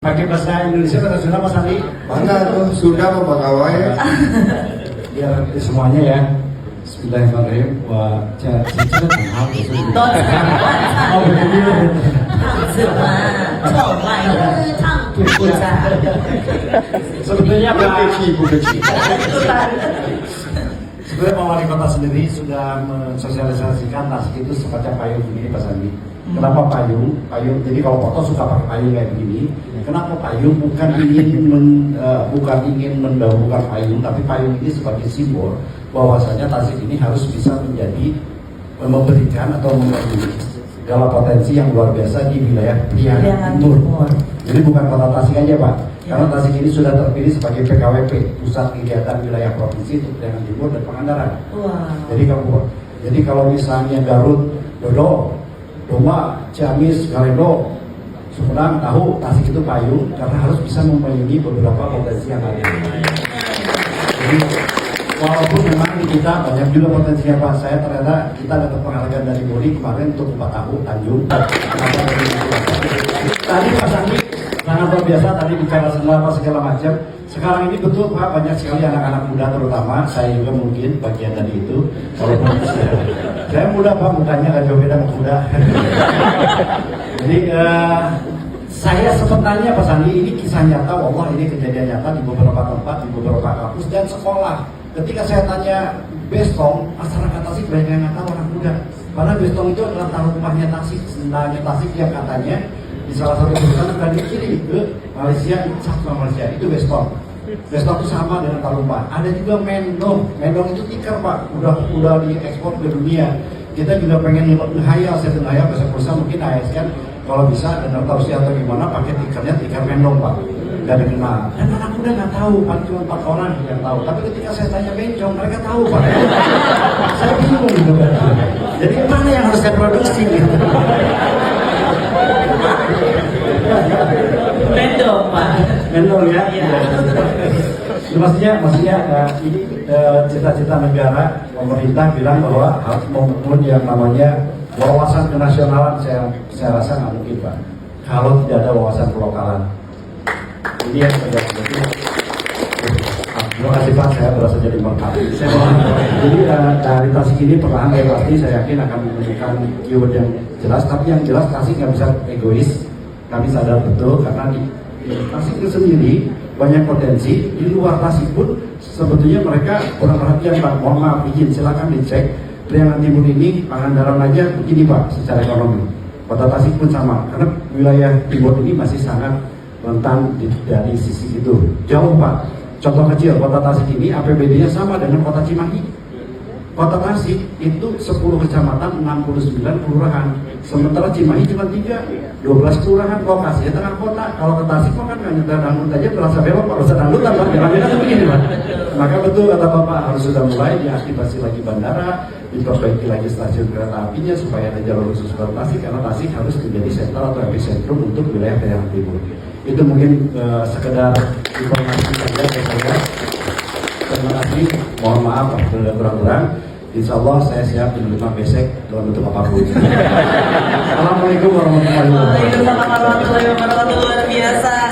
Pakai bahasa Indonesia atau Sunda Mas Andi? Mana tuh Sunda apa Kawai? Biar semuanya ya. Bismillahirrahmanirrahim. Wah, cicitnya mahal. Oh, sebetulnya Sebenarnya Pak Wali Kota sendiri sudah mensosialisasikan tasik itu semacam payung begini Pak Sandi. Kenapa payung? Payung. Jadi kalau foto suka pakai payung kayak begini. Kenapa payung? Bukan ingin mendahulukan payung, tapi payung ini sebagai simbol bahwasanya tasik ini harus bisa menjadi memberikan atau memberi segala potensi yang luar biasa di wilayah Priangan Timur. Jadi bukan kota Tasik aja Pak. Karena Tasik ini sudah terpilih sebagai PKWP, Pusat Kegiatan Wilayah Provinsi untuk Priangan Timur dan Pangandaran. Wow. Jadi kalau misalnya Garut, Dodol, Doma, Ciamis, Galendo, Sumedang, tahu Tasik itu payung karena harus bisa memayungi beberapa potensi yang ada. Jadi walaupun memang di kita banyak juga potensinya Pak, saya ternyata kita dapat penghargaan dari Bori kemarin untuk Kupat Tahu Tanjung. Tadi Pak Sandi sangat luar biasa tadi bicara segala macam. Sekarang ini betul Pak, banyak sekali anak-anak muda terutama, saya juga mungkin bagian dari itu. Walaupun saya muda Pak, mukanya gak jauh beda sama muda. Jadi saya sempat tanya Pak Sandi, ini kisah nyata, Allah ini kejadian nyata di beberapa tempat, di beberapa kampus dan sekolah. Ketika saya tanya Bestong, masyarakat Tasik banyak yang nggak tahu anak muda. Padahal Bestong itu adalah taruh rumahnya Tasik, sendalnya Tasik yang katanya di salah satu perusahaan sudah dikirim ke Malaysia, sama Malaysia, itu Bestong. Bestong itu sama dengan Talumpa. Ada juga Mendong. Mendong itu tikar Pak, udah diekspor ke dunia. Kita juga pengen menghayal, saya menghayal bahasa perusahaan mungkin ASN kalau bisa dan atau atau gimana pakai tikernya tikar Mendong Pak. Gak ada kenal. Dan anak muda nggak tahu, paling cuma 4 orang yang tahu. Tapi ketika saya tanya bencong, mereka tahu Pak. Saya bingung gitu kan. Jadi mana yang harus saya produksi gitu? Mendong Pak. Mendong ya. Maksudnya ini cita-cita negara, pemerintah bilang bahwa harus membangun yang namanya wawasan kenasionalan. Saya rasa nggak mungkin Pak kalau tidak ada wawasan kelokalan. Ini yang saya sebutkan. Terima kasih Pak, saya berasa jadi merpati. Jadi dari Tasik ini perlahan pasti saya yakin akan memberikan keyword yang jelas. Tapi yang jelas Tasik nggak bisa egois. Kami sadar betul karena di Tasik itu sendiri banyak potensi. Di luar Tasik pun sebetulnya mereka kurang perhatian Pak. Mohon maaf izin, silakan dicek. Priangan Timur ini Pangandaran aja begini Pak secara ekonomi. Kota Tasik pun sama karena wilayah timur ini masih sangat rentan dari sisi itu. Jauh Pak. Contoh kecil, kota Tasik ini APBD-nya sama dengan kota Cimahi. Kota Tasik itu 10 kecamatan, 69 kelurahan. Sementara Cimahi cuma 12 kelurahan, lokasinya tengah kota. Kalau ke Tasik kan nggak nyetar dangdut aja terasa belok Pak, terasa dangdutan Pak. Jalan-jalan begini Pak. Maka betul kata Bapak harus sudah mulai diaktifasi lagi bandara, diperbaiki lagi stasiun kereta apinya supaya ada jalur khusus buat Tasik karena Tasik harus menjadi sentral atau epicentrum untuk wilayah Priangan Timur. Itu mungkin sekedar informasi saja dari saya. Terima kasih. Mohon maaf apabila kurang-kurang. Insya Allah saya siap menerima besek dalam bentuk apapun. Assalamualaikum warahmatullahi wabarakatuh. Waalaikumsalam warahmatullahi wabarakatuh. Luar biasa.